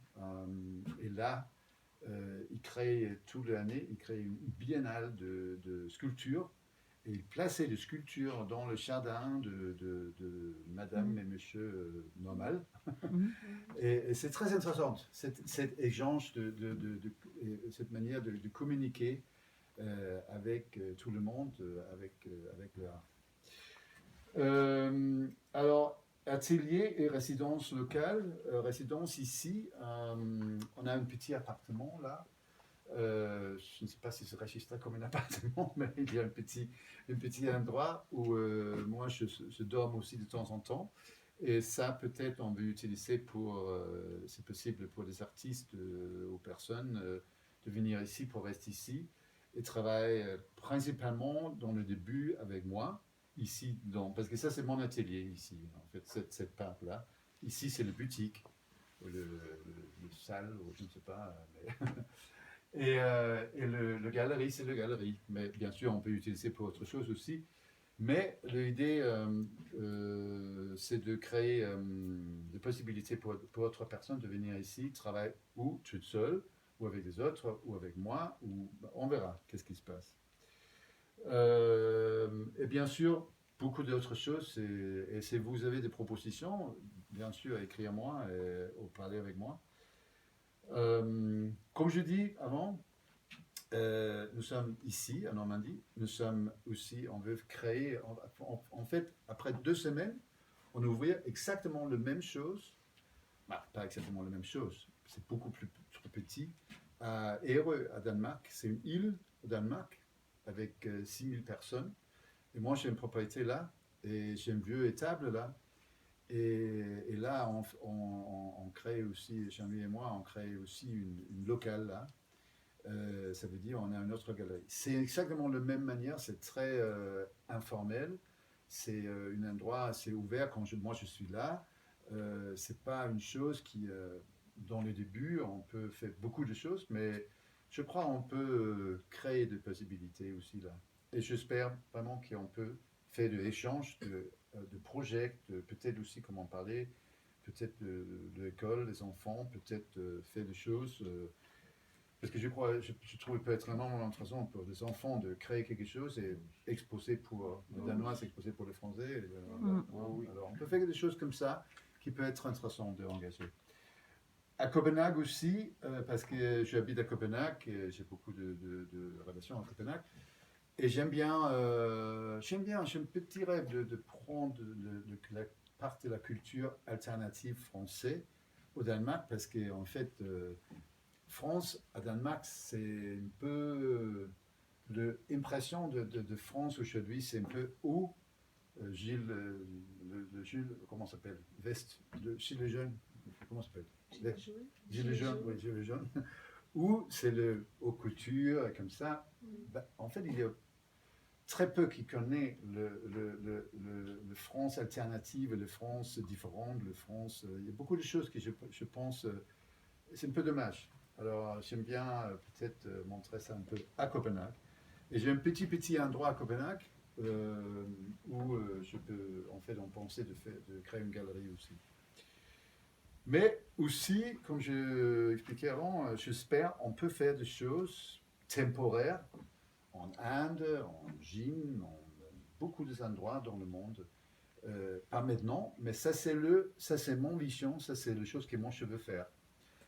Et là, il crée toute l'année, il crée une biennale de sculptures et il plaçait des sculptures dans le jardin de madame et monsieur normal. Et c'est très intéressant, cet échange, cette manière de communiquer avec tout le monde, avec l'art. Alors, atelier et résidence locale. Résidence ici, on a un petit appartement là. Je ne sais pas si c'est registré comme un appartement, mais il y a un petit endroit où moi je dors aussi de temps en temps. Et ça, peut-être, on veut utiliser pour, c'est possible pour les artistes ou personnes de venir ici pour rester ici et travailler principalement dans le début avec moi, ici, parce que ça, c'est mon atelier ici, en fait, cette part-là. Ici, c'est le boutique, ou le salle, ou je ne sais pas. Et le galerie, c'est le galerie. Mais bien sûr, on peut l'utiliser pour autre chose aussi. Mais l'idée, c'est de créer des possibilités pour autres personnes de venir ici, travailler ou toute seule, ou avec des autres, ou avec moi, ou on verra qu'est-ce qui se passe. Et bien sûr, beaucoup d'autres choses. Et si vous avez des propositions, bien sûr, écrivez-moi ou parlez avec moi. Comme je dis avant, nous sommes ici en Normandie. Nous sommes aussi, on veut créer, en fait, après 2 semaines, on ouvrir exactement la même chose. Bah, pas exactement la même chose, c'est beaucoup plus petit. À Ærø, à Danemark, c'est une île au Danemark avec 6000 personnes. Et moi, j'ai une propriété là et j'ai une vieux étable là. Et là, on crée aussi, Jean-Louis et moi, on crée aussi une locale là. Ça veut dire on a une autre galerie. C'est exactement de la même manière, c'est très informel. C'est un endroit assez ouvert quand moi je suis là. C'est pas une chose qui, dans le début, on peut faire beaucoup de choses, mais je crois qu'on peut créer des possibilités aussi là. Et j'espère vraiment qu'on peut faire des échanges de projets, peut-être aussi, comme on parlait, peut-être de l'école, les enfants, peut-être faire des choses. Parce que je trouve qu'il peut être vraiment intéressant pour les enfants de créer quelque chose et exposer pour les Danois, exposer pour les Français. Alors on peut faire des choses comme ça qui peut être intéressant de engager. À Copenhague aussi, parce que j'habite à Copenhague et j'ai beaucoup de relations à Copenhague. Et j'ai un petit rêve de prendre la part de la culture alternative française au Danemark, parce qu'en fait, France à Danemark, c'est un peu l'impression de France aujourd'hui, c'est un peu où Gilles, Gilles, comment ça s'appelle Gilles Jeune, comment ça s'appelle Gilles Jeune, oui, Gilles Jeune. Où c'est aux cultures et comme ça. Ben, en fait, il y a très peu qui connaissent le France alternative, le France différente, le France. Il y a beaucoup de choses que je pense, c'est un peu dommage. Alors, j'aime bien peut-être montrer ça un peu à Copenhague. Et j'ai un petit endroit à Copenhague où je peux, en fait, en penser de créer une galerie aussi. Mais aussi, comme je expliquais avant, j'espère on peut faire des choses temporaires en Inde, en Chine, en beaucoup d'endroits dans le monde. Pas maintenant, mais ça c'est mon vision, ça c'est les choses que moi je veux faire.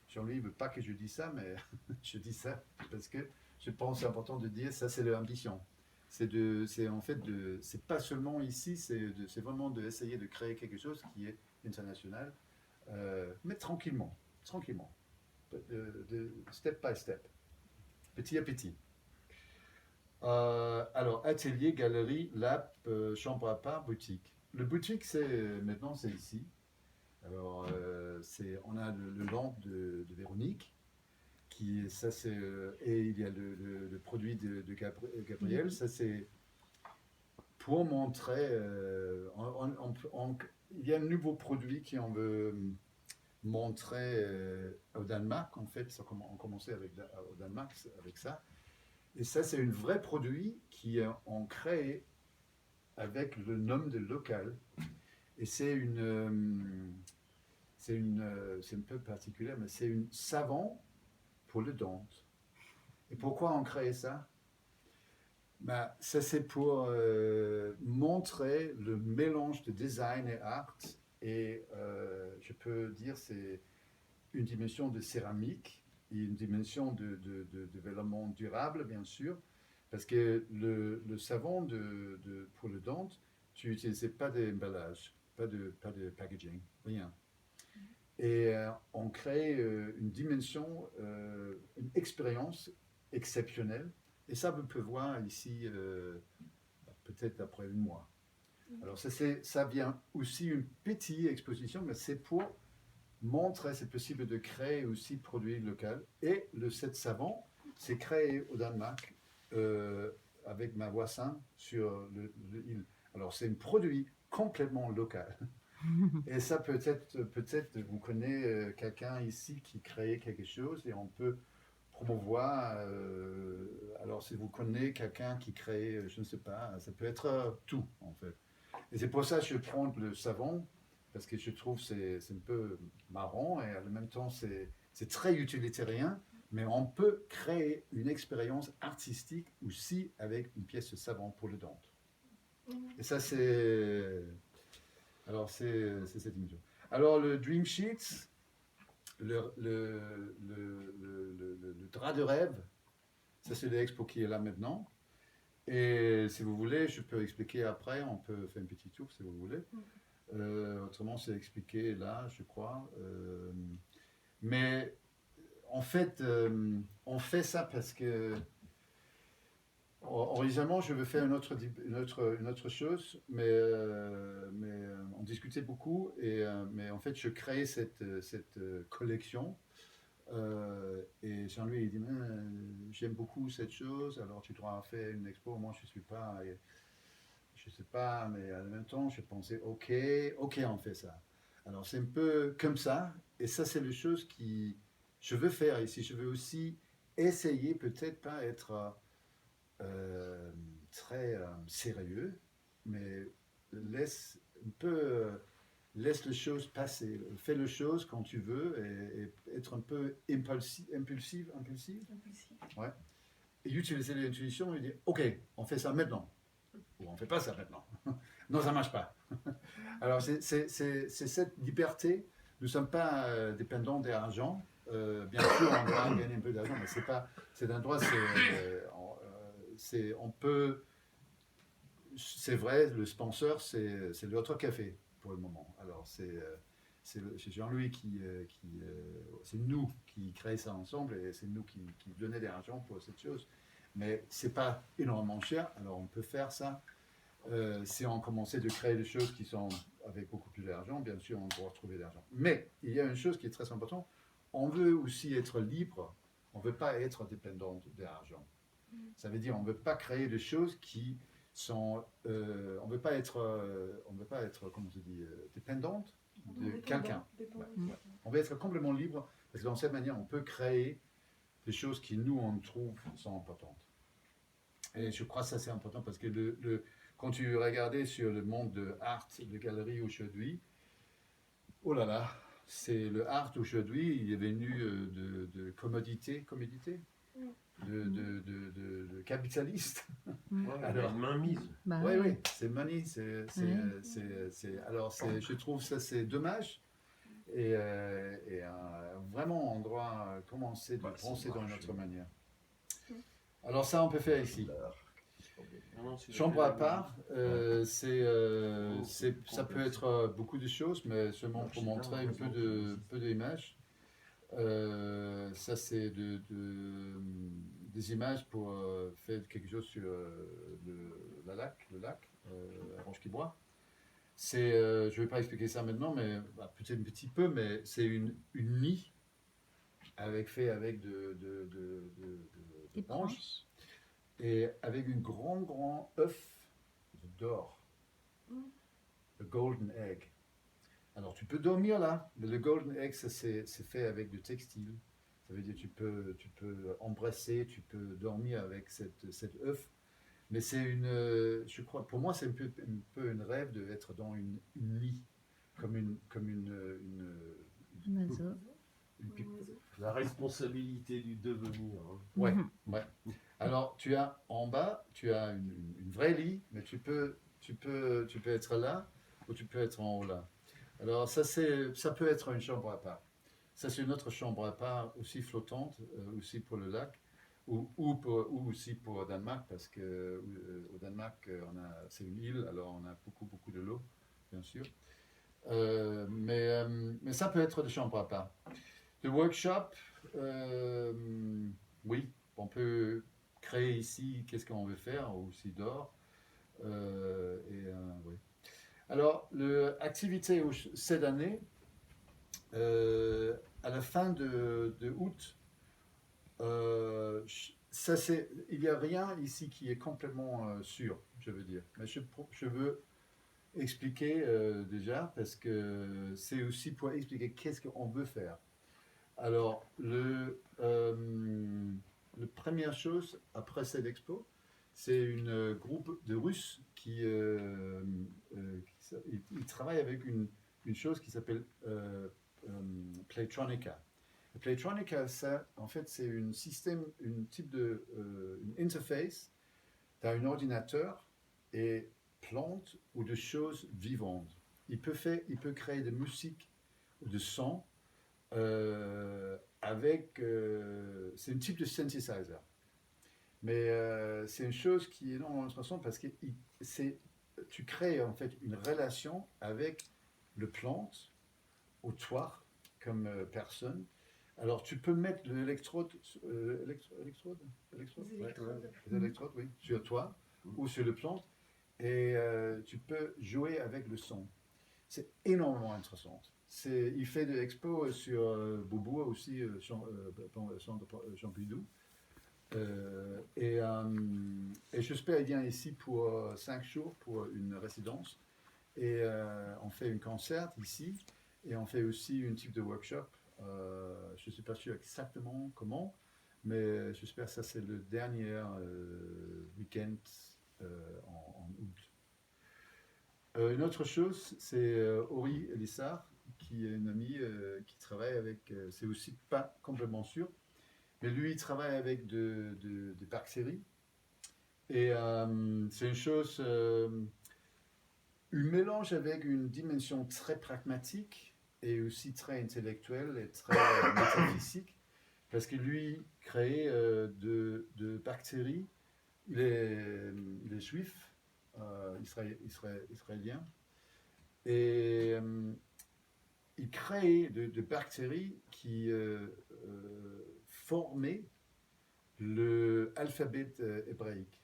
Jean-Louis ne veut pas que je dise ça, mais je dis ça parce que je pense que c'est important de dire ça c'est l'ambition. C'est pas seulement ici, c'est vraiment d'essayer de créer quelque chose qui est international, mais tranquillement, step by step, petit à petit. Alors, atelier, galerie, lab, chambre à part, boutique. Le boutique, maintenant, c'est ici. Alors, on a le lampe de Véronique, et il y a le produit de Gabriel. Ça, c'est pour montrer. Il y a un nouveau produit qu'on veut montrer au Danemark. En fait, on commençait au Danemark avec ça. Et ça, c'est un vrai produit qu'on crée avec le nom de local. Et c'est un peu particulier, mais c'est un savon pour les dents. Et pourquoi on crée ça? Ça, c'est pour montrer le mélange de design et art. Et je peux dire c'est une dimension de céramique et une dimension de développement durable, bien sûr, parce que le savon pour le dent, tu n'utilisais pas d'emballage, pas de packaging, rien. Et on crée une dimension, une expérience exceptionnelle. Et ça, vous pouvez voir ici, peut-être après 1 mois. Alors ça vient aussi une petite exposition, mais c'est pour montrer c'est possible de créer aussi produits locaux. Et le set savon, c'est créé au Danemark avec ma voisin sur l'île. Alors c'est un produit complètement local. Et ça peut-être vous connaissez quelqu'un ici qui crée quelque chose et on peut promouvoir. Alors si vous connaissez quelqu'un qui crée, je ne sais pas, ça peut être tout en fait. Et c'est pour ça que je prends le savon, parce que je trouve que c'est un peu marrant et en même temps c'est très utilitaire, mais on peut créer une expérience artistique aussi avec une pièce de savon pour le dent. Et ça c'est... Alors c'est cette dimension. Alors le Dream Sheets, le drap de rêve, ça c'est l'expo qui est là maintenant. Et si vous voulez, je peux expliquer après, on peut faire un petit tour si vous voulez. Autrement, c'est expliqué là, je crois. Mais en fait, on fait ça parce que originellement, je veux faire une autre chose, mais on discutait beaucoup. Mais en fait, je crée cette collection. Et Jean-Louis il dit j'aime beaucoup cette chose, alors tu dois faire une expo. Moi je suis pas, je sais pas, mais en même temps je pensais ok on fait ça. Alors c'est un peu comme ça, et ça c'est les choses qui je veux faire ici. Je veux aussi essayer, peut-être pas être très sérieux, mais laisse un peu laisse les choses passer, fais les choses quand tu veux et être un peu impulsif. Ouais. Et utiliser l'intuition et dire ok, on fait ça maintenant ou on fait pas ça maintenant. Non, ça marche pas. Alors c'est cette liberté. Nous sommes pas dépendants de l'argent. Bien sûr, on doit gagner un peu d'argent, mais c'est un droit. On peut. C'est vrai, le sponsor, c'est l'autre café pour le moment. Alors c'est Jean-Louis c'est nous qui créons ça ensemble et c'est nous qui donnons de l'argent pour cette chose. Mais c'est pas énormément cher, alors on peut faire ça. Si on commençait de créer des choses qui sont avec beaucoup plus d'argent, bien sûr on doit trouver de l'argent. Mais il y a une chose qui est très importante, on veut aussi être libre, on ne veut pas être dépendant de l'argent. Ça veut dire on ne veut pas créer des choses qui sont, on ne veut pas être, comment on dit, dépendante de quelqu'un. Ouais. On veut être complètement libre, parce que dans cette manière, on peut créer des choses qui, nous, on trouve sont importantes. Et je crois que ça, c'est important, parce que quand tu regardais sur le monde de art, de galerie aujourd'hui, oh là là, c'est le art aujourd'hui, il est venu de commodité, de capitaliste. Ouais, Alors, une mainmise. Oui, c'est money. Alors, je trouve ça c'est dommage. Et vraiment, on doit commencer de penser dans une autre manière. Alors ça, on peut faire ici. Chambre à part, ça peut être beaucoup de choses, mais seulement pour montrer un peu d'images. Ça, c'est des images pour faire quelque chose sur le lac, la Roche-qui-Boit. Je ne vais pas expliquer ça maintenant, mais peut-être un petit peu, mais c'est une nid fait avec des branches et avec un grand œuf d'or, le golden egg. Alors tu peux dormir là, mais le golden egg c'est fait avec du textile. Ça veut dire tu peux embrasser, tu peux dormir avec cet œuf. Mais c'est je crois, pour moi c'est un peu un rêve d'être dans une nid, comme une oiseau. La responsabilité du devenir. Hein. Ouais. Alors tu as en bas, tu as une vraie lit, mais tu peux être là ou tu peux être en haut là. Alors ça peut être une chambre à part. Ça c'est une autre chambre à part aussi flottante, aussi pour le lac. ou aussi pour Danemark, parce que au Danemark, c'est une île, alors on a beaucoup de l'eau, bien sûr. Mais ça peut être des chambres à part. Le workshop, oui, on peut créer ici qu'est-ce qu'on veut faire, ou aussi dehors. Oui. Alors, l'activité cette année, à la fin de août, il n'y a rien ici qui est complètement sûr, je veux dire. Mais je veux expliquer déjà, parce que c'est aussi pour expliquer qu'est-ce qu'on veut faire. Alors, la première chose, après cette expo, c'est une groupe de Russes qui travaille avec une chose qui s'appelle Playtronica. Playtronica, ça, en fait, c'est une interface. Tu as un ordinateur et plantes ou de choses vivantes. Il peut créer de musique ou de son c'est un type de synthesizer. Mais c'est une chose qui est énormément intéressante parce que tu crées en fait une relation avec le plante ou toi comme personne. Alors tu peux mettre l'électrode, oui, sur toi ou sur le plante et tu peux jouer avec le son. C'est énormément intéressant. Il fait des expos sur Boubou aussi, Champidou. Et j'espère qu'il vient ici pour 5 jours pour une résidence. Et on fait un concert ici. Et on fait aussi un type de workshop. Je ne suis pas sûr exactement comment, mais j'espère que ça c'est le dernier week-end en août. Une autre chose, c'est Ori Elissard, qui est une amie qui travaille avec, c'est aussi pas complètement sûr, mais lui il travaille avec des bactéries. Et c'est une chose, un mélange avec une dimension très pragmatique et aussi très intellectuelle et très métaphysique, parce que lui crée de bactéries, il est juif, israélien, et il crée de bactéries qui formaient l'alphabet hébraïque.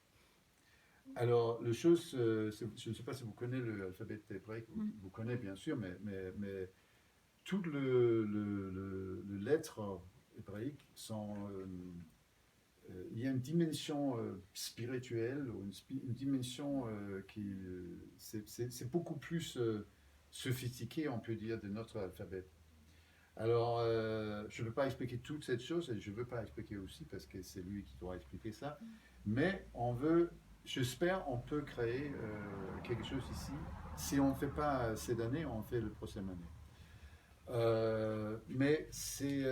Alors, la chose, je ne sais pas si vous connaissez l'alphabet hébraïque, vous connaissez bien sûr, mais toutes les lettres hébraïques sont... il y a une dimension spirituelle, ou une dimension qui... c'est beaucoup plus sophistiqué, on peut dire, de notre alphabet. Alors, je ne veux pas expliquer toute cette chose, et je ne veux pas expliquer aussi, parce que c'est lui qui doit expliquer ça, mais j'espère on peut créer quelque chose ici. Si on ne fait pas cette année, on fait la prochaine année. Mais c'est...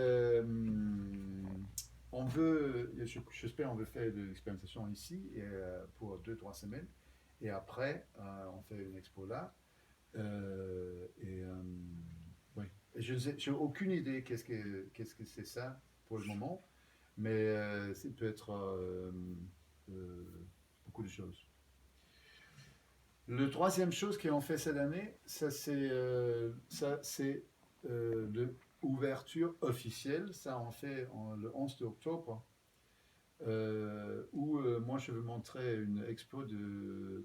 j'espère on veut faire de l'expérimentation ici pour 2-3 semaines. Et après, on fait une expo là. Oui. Je n'ai aucune idée qu'est-ce que c'est ça pour le moment. Mais ça peut être beaucoup de choses. Le troisième chose qu'on fait cette année, c'est l'ouverture officielle. Ça, on fait le 11 octobre, où moi, je veux montrer une expo de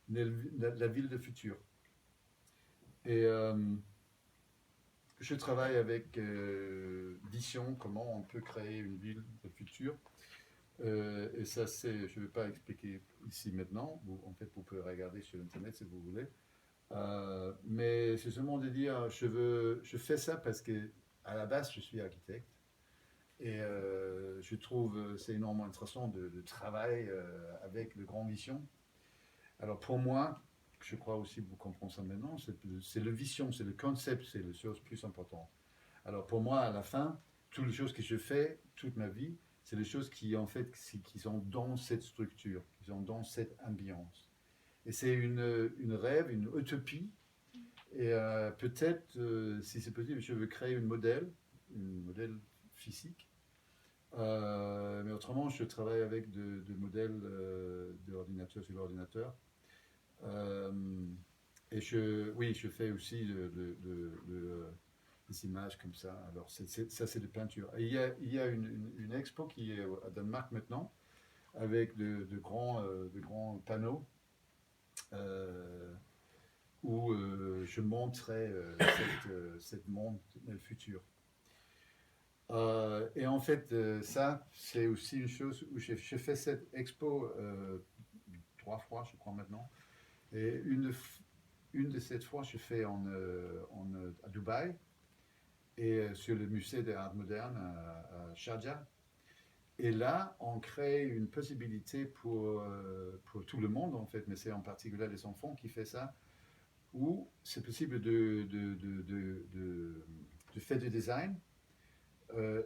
la ville de futur. Et je travaille avec Vision, comment on peut créer une ville de futur. Et ça, je ne vais pas expliquer ici maintenant. En fait, vous pouvez regarder sur Internet si vous voulez. Mais c'est seulement de dire, je fais ça parce que à la base, je suis architecte. Et je trouve c'est énormément intéressant de travailler avec de grandes visions. Alors pour moi, je crois aussi que vous comprenez ça maintenant, c'est le vision, c'est le concept, c'est la chose plus importante. Alors pour moi, à la fin, toutes les choses que je fais toute ma vie, c'est les choses qui en fait qui sont dans cette structure, qui sont dans cette ambiance. Et c'est une rêve, une utopie. Et peut-être, si c'est possible, je veux créer un modèle physique Mais autrement, je travaille avec de modèles d'ordinateur sur l'ordinateur. Et oui, je fais aussi des images comme ça. Alors, ça, c'est de peinture. Et il y a une expo qui est à Danemark maintenant, avec de grands panneaux, où je montrerai cette monde dans le futur. Et en fait, ça, c'est aussi une chose où j'ai fait cette expo 3 fois, je crois maintenant. Et une de ces fois, je fais à Dubaï et sur le musée d'art moderne à Sharjah. Et là, on crée une possibilité pour tout le monde, en fait, mais c'est en particulier les enfants qui font ça, où c'est possible de faire du design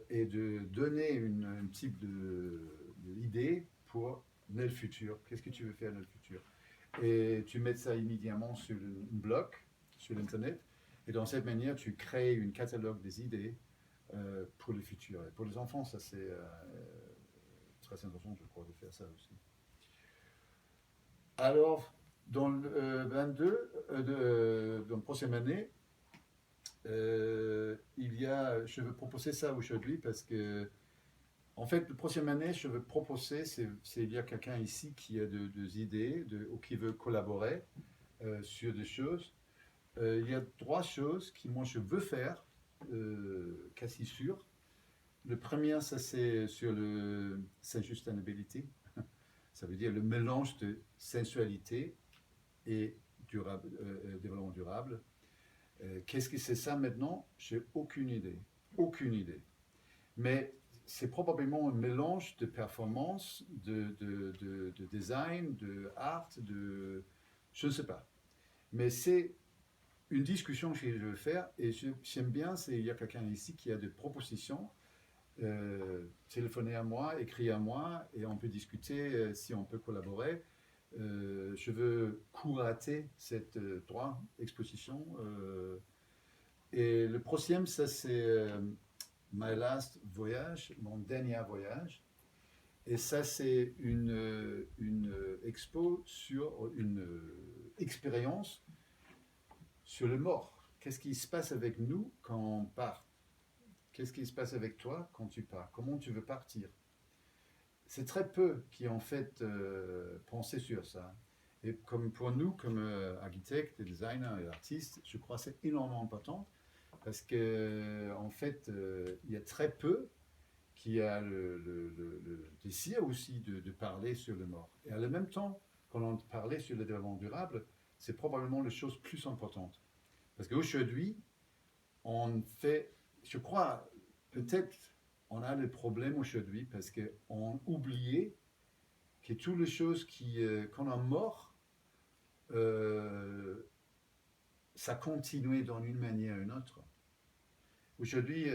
et de donner un type d'idée pour le futur. Qu'est-ce que tu veux faire dans le futur? Et tu mets ça immédiatement sur un blog, sur l'Internet, et dans cette manière, tu crées un catalogue des idées pour le futur. Et pour les enfants, ça c'est très important, je crois, de faire ça aussi. Alors, dans le 22, dans la prochaine année, je veux proposer ça aujourd'hui parce que, en fait, la prochaine année, je veux proposer, il y a quelqu'un ici qui a des idées ou qui veut collaborer sur des choses. Il y a 3 choses que moi je veux faire, quasi sûr. Le premier, ça c'est sur le sustainability. Ça veut dire le mélange de sensualité et développement durable. Qu'est-ce que c'est ça maintenant? J'ai aucune idée. Aucune idée. Mais c'est probablement un mélange de performance, de design, de art, je ne sais pas. Mais c'est une discussion que je veux faire et j'aime bien, il y a quelqu'un ici qui a des propositions. Téléphonez à moi, écrivez à moi et on peut discuter si on peut collaborer. Je veux curater cette 3 expositions. Et le prochain, ça c'est My Last Voyage, mon dernier voyage. Et ça c'est une expo sur une expérience sur le mort. Qu'est-ce qui se passe avec nous quand on part? Qu'est-ce qui se passe avec toi quand tu pars? Comment tu veux partir? C'est très peu qui en fait pensaient sur ça. Et comme pour nous, comme architectes, designers et artistes, je crois que c'est énormément important parce que en fait, il y a très peu qui a le désir aussi de parler sur le mort. Et en même temps, quand on parlait sur le développement durable, c'est probablement la chose plus importante. Parce qu'aujourd'hui, on fait, je crois, peut-être on a des problèmes aujourd'hui parce qu'on oubliait que toutes les choses quand on est mort, ça continuait d'une manière ou une autre. Aujourd'hui,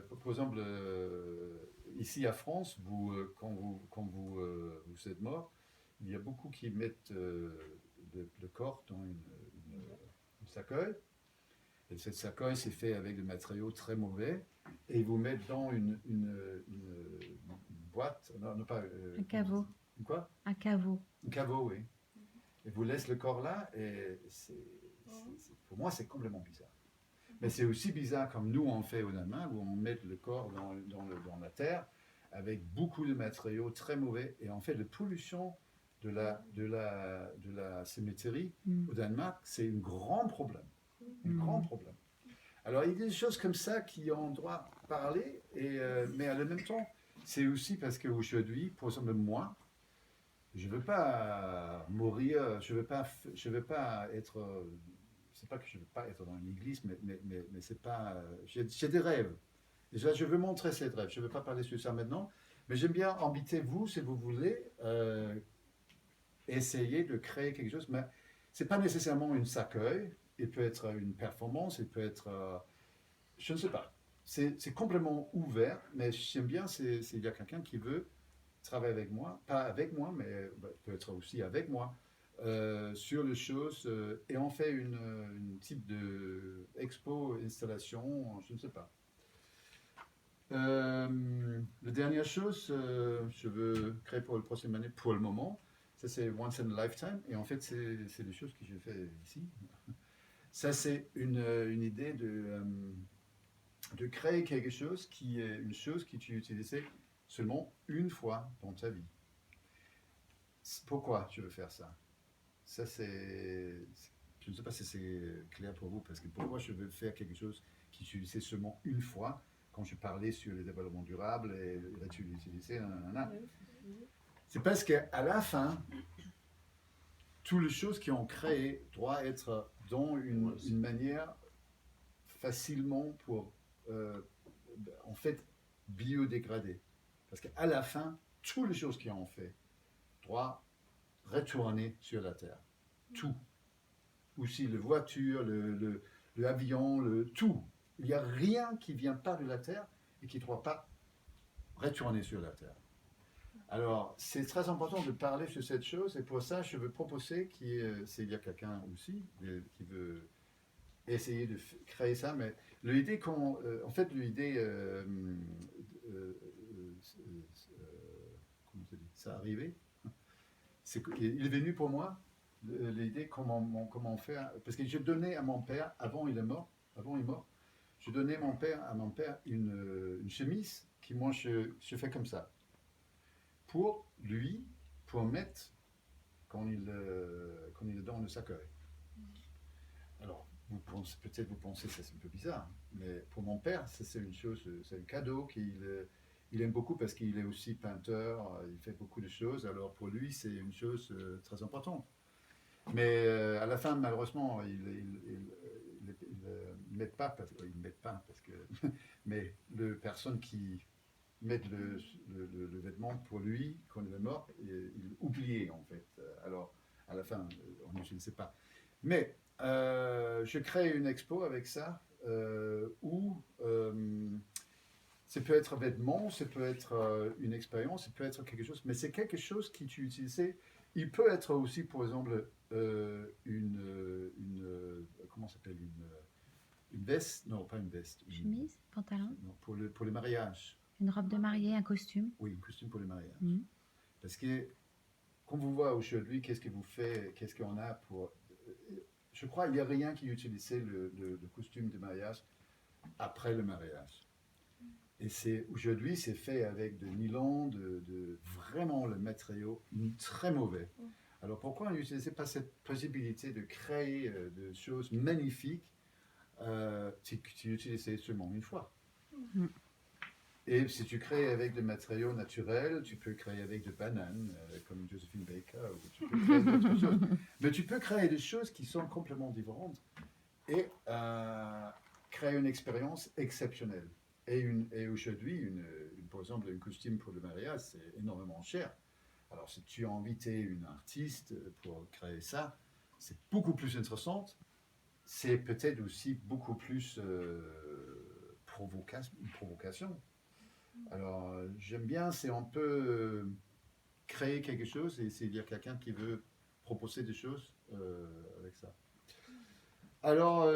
par exemple, ici à France, quand vous êtes mort, il y a beaucoup qui mettent le corps dans une cercueil. Et cette cercueil, c'est fait avec des matériaux très mauvais. Et ils vous mettent dans une boîte. Non, pas. Un caveau. Quoi? Un caveau. Un caveau, oui. Et vous laissez le corps là. Et pour moi, c'est complètement bizarre. Mais c'est aussi bizarre comme nous on fait au Danemark, où on met le corps dans la terre avec beaucoup de matériaux très mauvais. Et en fait, la pollution de la cimetière au Danemark, c'est un grand problème. Un grand problème. Alors, il y a des choses comme ça qui on doit parler, mais en même temps, c'est aussi parce qu'aujourd'hui, pour exemple, moi, je ne veux pas mourir, je veux pas être. C'est pas que je ne veux pas être dans une église, mais c'est pas. J'ai des rêves. Déjà, je veux montrer ces rêves. Je ne veux pas parler sur ça maintenant, mais j'aime bien inviter vous, si vous voulez, essayer de créer quelque chose. Mais ce n'est pas nécessairement une cercueil. Il peut être une performance, il peut être. Je ne sais pas. C'est complètement ouvert, mais j'aime bien s'il y a quelqu'un qui veut travailler avec moi, pas avec moi, mais peut-être aussi avec moi, sur les choses. Et on fait une type de expo, installation, je ne sais pas. La dernière chose, je veux créer pour la prochaine année, pour le moment, ça c'est once in a lifetime, et en fait c'est des choses que je fais ici. Ça c'est une idée de créer quelque chose qui est une chose que tu utilisais seulement une fois dans ta vie. Pourquoi je veux faire ça? Ça c'est... Je ne sais pas si c'est clair pour vous, parce que pourquoi je veux faire quelque chose qui utilisait seulement une fois, quand je parlais sur le développement durable et là tu l'utilisais, c'est parce qu'à la fin, toutes les choses qui ont créé doivent être dans une manière facilement pour, en fait, biodégrader. Parce qu'à la fin, toutes les choses qui ont fait doivent retourner sur la Terre. Tout. Aussi, les voitures, le avion, tout. Il n'y a rien qui ne vient pas de la Terre et qui ne doit pas retourner sur la Terre. Alors, c'est très important de parler sur cette chose et pour ça, je veux proposer s'il y a quelqu'un aussi qui veut essayer de créer ça, mais l'idée en fait, l'idée, comment ça dit, ça arrivé, il est venu pour moi, l'idée comment faire, parce que j'ai donné à mon père, avant il est mort, je donnais à mon père une chemise qui moi je fais comme ça, pour lui, pour mettre quand il est dans le cercueil. Alors, peut-être vous pensez que c'est un peu bizarre, mais pour mon père, c'est une chose, c'est un cadeau qu'il aime beaucoup parce qu'il est aussi peinteur, il fait beaucoup de choses, alors pour lui, c'est une chose très importante. Mais à la fin, malheureusement, il ne met pas, parce que, mais les personnes qui mettent le vêtement pour lui, quand il est mort, il oubliait en fait. Alors, à la fin, je ne sais pas. Mais je crée une expo avec ça, où ça peut être un vêtement, ça peut être une expérience, ça peut être quelque chose, mais c'est quelque chose qui tu utilisais. Il peut être aussi, par exemple, comment ça s'appelle, une veste, non pas une veste. Chemise, pantalon. Non, pour le mariage. Une robe de mariée, un costume. Oui, un costume pour le mariage. Mmh. Parce que, quand vous voyez aujourd'hui, qu'est-ce que vous faites, qu'est-ce qu'on a pour... Je crois qu'il n'y a rien qui utilisait le costume de mariage après le mariage. Et aujourd'hui, c'est fait avec de nylon, vraiment le matériau très mauvais. Alors pourquoi on n'utilisait pas cette possibilité de créer des choses magnifiques si tu utilisais seulement une fois? Et si tu crées avec des matériaux naturels, tu peux créer avec des bananes, comme Josephine Baker, ou tu peux créer d'autres choses. Mais tu peux créer des choses qui sont complètement différentes et créer une expérience exceptionnelle. Et aujourd'hui, par exemple, un costume pour le mariage, c'est énormément cher. Alors, si tu as invité une artiste pour créer ça, c'est beaucoup plus intéressant. C'est peut-être aussi beaucoup plus une provocation. Alors, j'aime bien, c'est on peut créer quelque chose et s'il y a quelqu'un qui veut proposer des choses avec ça. Alors,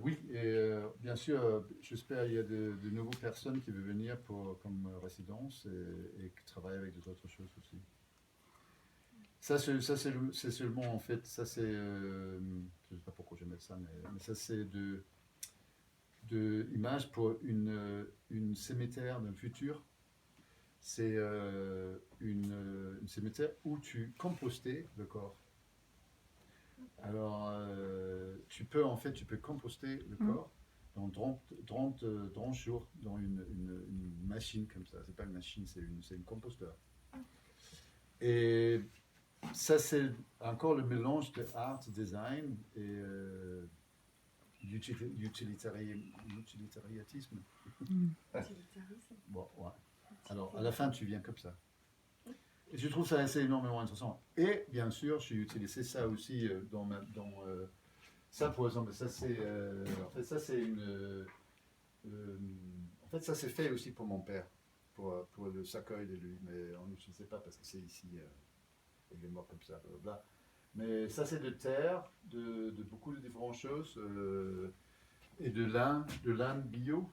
oui, et bien sûr, j'espère qu'il y a de nouvelles personnes qui veulent venir comme résidence et qui travaillent avec d'autres choses aussi. Ça c'est seulement, en fait, ça c'est, je ne sais pas pourquoi je mets ça, mais ça c'est de images pour une cimetière d'un futur. C'est une cimetière où tu compostais le corps. Alors, tu peux composter le corps dans 30 jours dans une machine comme ça. C'est pas une machine, c'est une composteur. Et ça, c'est encore le mélange de art, design et utilitariatisme. Bon, ouais. Alors, à la fin, tu viens comme ça. Et je trouve ça assez énormément intéressant. Et bien sûr, j'ai utilisé ça aussi ça, par exemple, ça c'est en fait ça c'est en fait ça c'est fait aussi pour mon père, pour le cercueil de lui, mais on n'utilisait pas parce que c'est ici, il est mort comme ça, blablabla. Mais ça c'est de terre, de beaucoup de différentes choses, et de lin bio.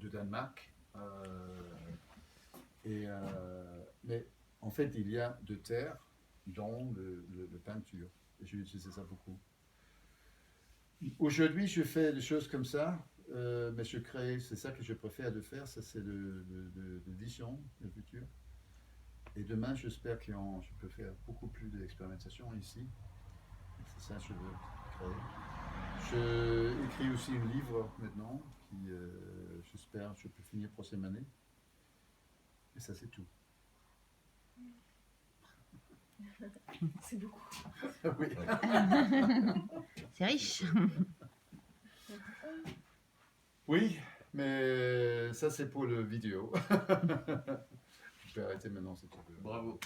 de Danemark. Mais en fait, il y a de terre dans le peinture. Et j'ai utilisé ça beaucoup. Aujourd'hui, je fais des choses comme ça, mais je crée, c'est ça que je préfère de faire, ça c'est de vision, de futur. Et demain, j'espère que je peux faire beaucoup plus d'expérimentation ici. C'est ça que je veux créer. Je écris aussi un livre maintenant, qui j'espère je peux finir prochaine année. Et ça c'est tout. C'est beaucoup. Oui. C'est riche. Oui, mais ça c'est pour le vidéo. Je vais arrêter maintenant si tu veux. Bravo.